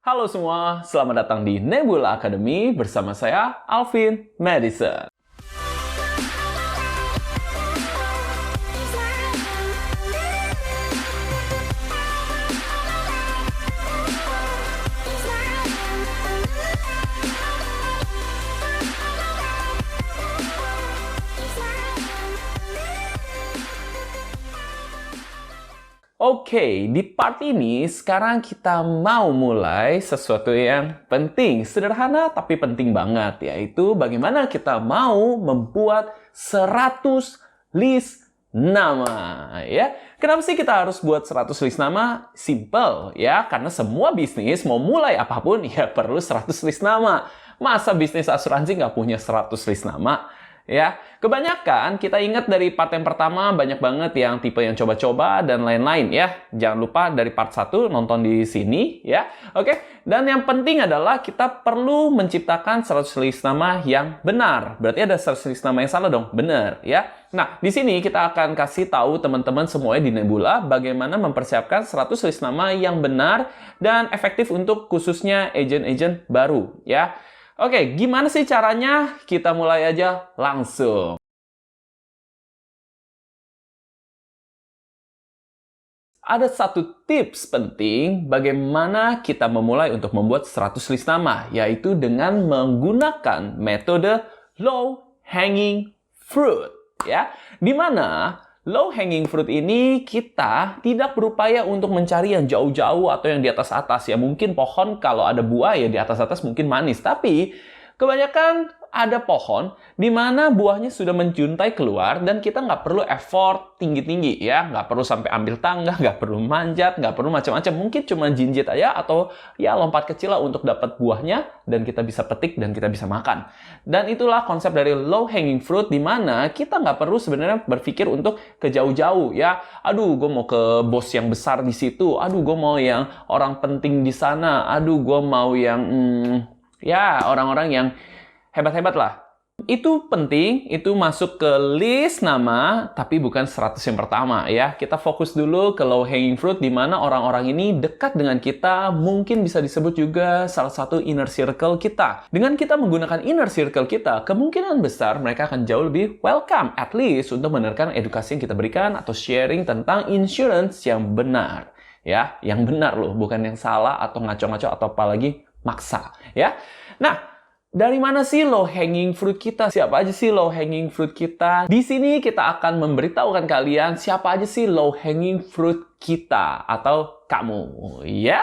Halo semua, selamat datang di Nebula Academy bersama saya, Alvin Madison. Oke, di part ini sekarang kita mau mulai sesuatu yang penting, sederhana tapi penting banget, yaitu bagaimana kita mau membuat 100 list nama, ya. Kenapa sih kita harus buat 100 list nama? Simple, ya, karena semua bisnis mau mulai apapun ya perlu 100 list nama. Masa bisnis asuransi nggak punya 100 list nama? Ya, kebanyakan kita ingat dari part yang pertama banyak banget yang tipe yang coba-coba dan lain-lain ya. Jangan lupa dari part 1 nonton di sini ya. Oke, dan yang penting adalah kita perlu menciptakan 100 list nama yang benar. Berarti ada 100 list nama yang salah dong, benar ya. Nah, di sini kita akan kasih tahu teman-teman semuanya di Nebula bagaimana mempersiapkan 100 list nama yang benar dan efektif untuk khususnya agent-agent baru ya. Oke, gimana sih caranya? Kita mulai aja langsung. Ada satu tips penting bagaimana kita memulai untuk membuat 100 list nama, yaitu dengan menggunakan metode low hanging fruit, ya. Di mana low hanging fruit ini kita tidak berupaya untuk mencari yang jauh-jauh atau yang di atas-atas. Ya mungkin pohon kalau ada buah ya di atas-atas mungkin manis. Tapi kebanyakan ada pohon di mana buahnya sudah menjuntai keluar dan kita nggak perlu effort tinggi-tinggi ya. Nggak perlu sampai ambil tangga, nggak perlu manjat, nggak perlu macam-macam. Mungkin cuma jinjit aja atau ya lompat kecil lah untuk dapat buahnya dan kita bisa petik dan kita bisa makan. Dan itulah konsep dari low hanging fruit di mana kita nggak perlu sebenarnya berpikir untuk ke jauh-jauh ya. Aduh, gue mau ke bos yang besar di situ. Aduh, gue mau yang orang penting di sana. Aduh, gue mau yang ya orang-orang yang hebat-hebat lah. Itu penting, itu masuk ke list nama, tapi bukan 100 yang pertama ya. Kita fokus dulu ke low hanging fruit di mana orang-orang ini dekat dengan kita, mungkin bisa disebut juga salah satu inner circle kita. Dengan kita menggunakan inner circle kita, kemungkinan besar mereka akan jauh lebih welcome, at least untuk mendengarkan edukasi yang kita berikan atau sharing tentang insurance yang benar. Ya, yang benar loh, bukan yang salah atau ngaco-ngaco atau apalagi maksa ya. Nah, dari mana sih low hanging fruit kita? Siapa aja sih low hanging fruit kita? Di sini kita akan memberitahukan kalian siapa aja sih low hanging fruit kita atau kamu, ya.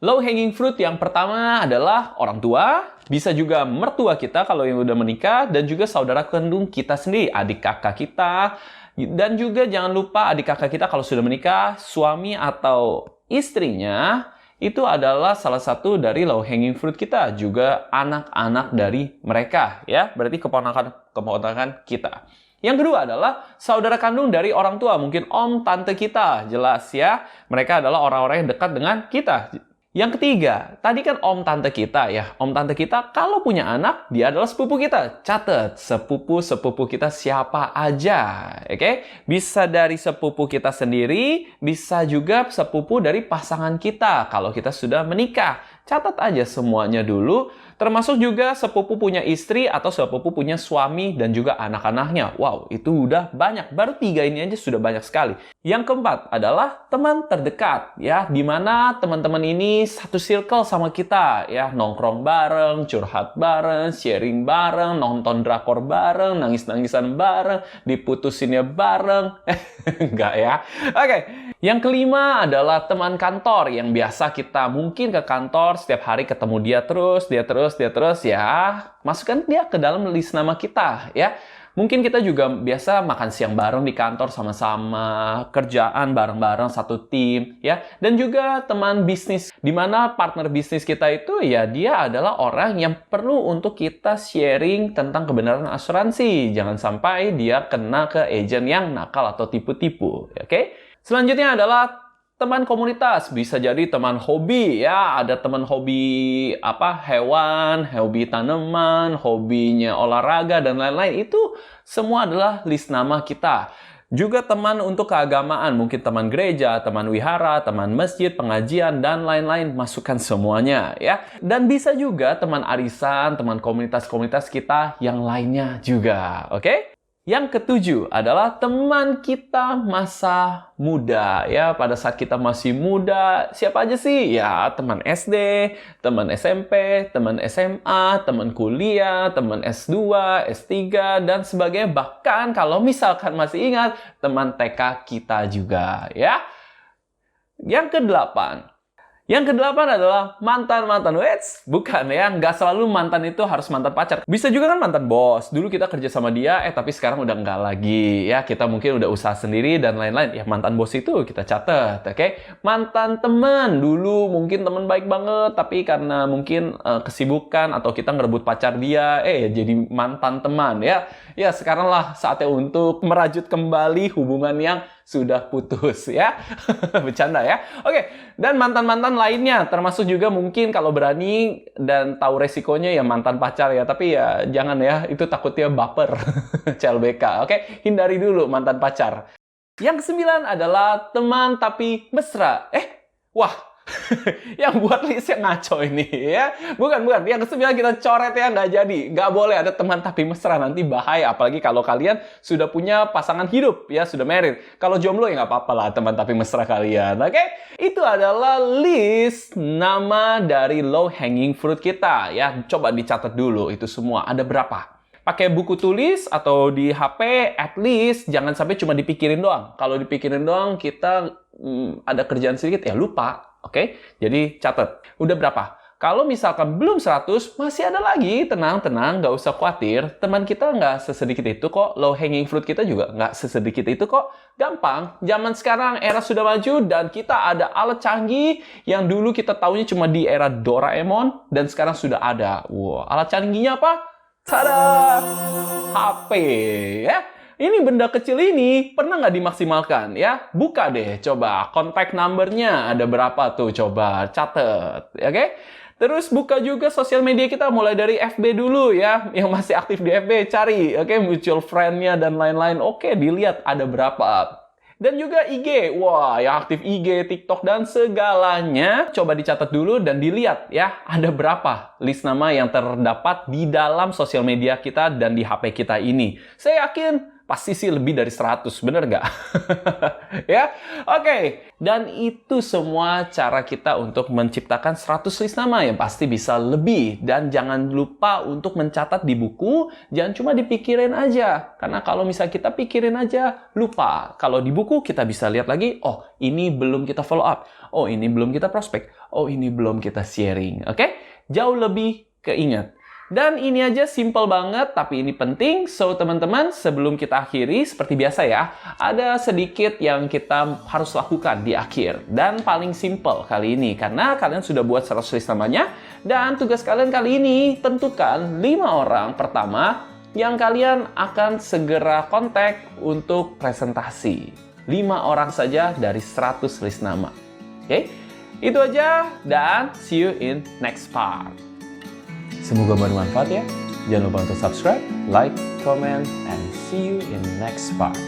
Low hanging fruit yang pertama adalah orang tua, bisa juga mertua kita kalau yang udah menikah, dan juga saudara kandung kita sendiri, adik kakak kita, dan juga jangan lupa adik kakak kita kalau sudah menikah, suami atau istrinya, itu adalah salah satu dari low hanging fruit kita, juga anak-anak dari mereka, ya, berarti keponakan kita. Yang kedua adalah saudara kandung dari orang tua, mungkin om, tante kita, jelas ya, mereka adalah orang-orang yang dekat dengan kita. Yang ketiga, tadi kan om tante kita ya, om tante kita kalau punya anak, dia adalah sepupu kita. Catat, sepupu-sepupu kita siapa aja, oke? Bisa dari sepupu kita sendiri, bisa juga sepupu dari pasangan kita kalau kita sudah menikah. Catat aja semuanya dulu, termasuk juga sepupu punya istri atau sepupu punya suami dan juga anak-anaknya. Wow, itu udah banyak. Baru 3 ini aja sudah banyak sekali. Yang keempat adalah teman terdekat, ya, di mana teman-teman ini satu circle sama kita, ya, nongkrong bareng, curhat bareng, sharing bareng, nonton drakor bareng, nangis-nangisan bareng, diputusinnya bareng. Enggak ya? Oke. Yang kelima adalah teman kantor yang biasa kita mungkin ke kantor setiap hari ketemu dia terus ya. Masukkan dia ke dalam list nama kita ya. Mungkin kita juga biasa makan siang bareng di kantor sama-sama, kerjaan bareng-bareng satu tim ya. Dan juga teman bisnis di mana partner bisnis kita itu ya dia adalah orang yang perlu untuk kita sharing tentang kebenaran asuransi. Jangan sampai dia kena ke agent yang nakal atau tipu-tipu, oke? Selanjutnya adalah teman komunitas, bisa jadi teman hobi ya, ada teman hobi hewan, hobi tanaman, hobinya olahraga dan lain-lain. Itu semua adalah list nama kita. Juga teman untuk keagamaan, mungkin teman gereja, teman wihara, teman masjid, pengajian, dan lain-lain. Masukkan semuanya ya. Dan bisa juga teman arisan, teman komunitas-komunitas kita yang lainnya juga. Oke? Yang ketujuh adalah teman kita masa muda ya. Pada saat kita masih muda, siapa aja sih? Ya, teman SD, teman SMP, teman SMA, teman kuliah, teman S2, S3 dan sebagainya. Bahkan kalau misalkan masih ingat, teman TK kita juga ya. Yang kedelapan. Yang kedelapan adalah mantan-mantan. Bukan ya, nggak selalu mantan itu harus mantan pacar. Bisa juga kan mantan bos. Dulu kita kerja sama dia, tapi sekarang udah nggak lagi. Ya, kita mungkin udah usaha sendiri dan lain-lain. Ya, mantan bos itu kita catat, oke? Mantan teman. Dulu mungkin teman baik banget, tapi karena mungkin kesibukan atau kita ngerebut pacar dia, jadi mantan teman ya. Ya, sekarang lah saatnya untuk merajut kembali hubungan yang sudah putus ya. Bercanda ya. Oke, dan mantan-mantan lainnya termasuk juga mungkin kalau berani dan tahu resikonya ya mantan pacar ya, tapi ya jangan ya, itu takutnya baper. CLBK. Oke, hindari dulu mantan pacar. Yang kesembilan adalah teman tapi mesra. Wah. Yang buat list yang ngaco ini ya. Bukan. Yang kesembilan kita coret ya, nggak jadi. Nggak boleh ada teman tapi mesra, nanti bahaya. Apalagi kalau kalian sudah punya pasangan hidup ya, sudah married. Kalau jomblo ya nggak apa-apa lah teman tapi mesra kalian. Oke? Itu adalah list nama dari low hanging fruit kita ya. Coba dicatat dulu itu semua. Ada berapa? Pakai buku tulis atau di HP, at least jangan sampai cuma dipikirin doang. Kalau dipikirin doang kita ada kerjaan sedikit ya lupa. Oke, jadi catat. Udah berapa? Kalau misalkan belum 100, masih ada lagi. Tenang, nggak usah khawatir. Teman kita nggak sesedikit itu kok. Low hanging fruit kita juga nggak sesedikit itu kok. Gampang. Zaman sekarang era sudah maju dan kita ada alat canggih yang dulu kita taunya cuma di era Doraemon dan sekarang sudah ada. Wow, alat canggihnya apa? Tada! HP ya. Ini benda kecil ini pernah nggak dimaksimalkan ya? Buka deh, coba kontak numbernya ada berapa tuh, coba catet, oke? Terus buka juga sosial media kita, mulai dari FB dulu ya, yang masih aktif di FB cari, oke, mutual friend-nya dan lain-lain, oke, dilihat ada berapa. Dan juga IG, wah yang aktif IG, TikTok, dan segalanya. Coba dicatat dulu dan dilihat ya, ada berapa list nama yang terdapat di dalam sosial media kita dan di HP kita ini. Saya yakin pasti sih lebih dari 100, bener nggak? Ya, oke. Dan itu semua cara kita untuk menciptakan 100 list nama yang pasti bisa lebih. Dan jangan lupa untuk mencatat di buku, jangan cuma dipikirin aja. Karena kalau misalnya kita pikirin aja, lupa. Kalau di buku kita bisa lihat lagi, oh ini belum kita follow up, oh ini belum kita prospek, oh ini belum kita sharing, oke? Jauh lebih keinget. Dan ini aja simple banget, tapi ini penting. So, teman-teman, sebelum kita akhiri, seperti biasa ya, ada sedikit yang kita harus lakukan di akhir. Dan paling simple kali ini, karena kalian sudah buat 100 list namanya. Dan tugas kalian kali ini, tentukan 5 orang pertama yang kalian akan segera kontak untuk presentasi. 5 orang saja dari 100 list nama. Oke? Itu aja, dan see you in next part. Semoga bermanfaat ya. Jangan lupa untuk subscribe, like, comment, and see you in next part.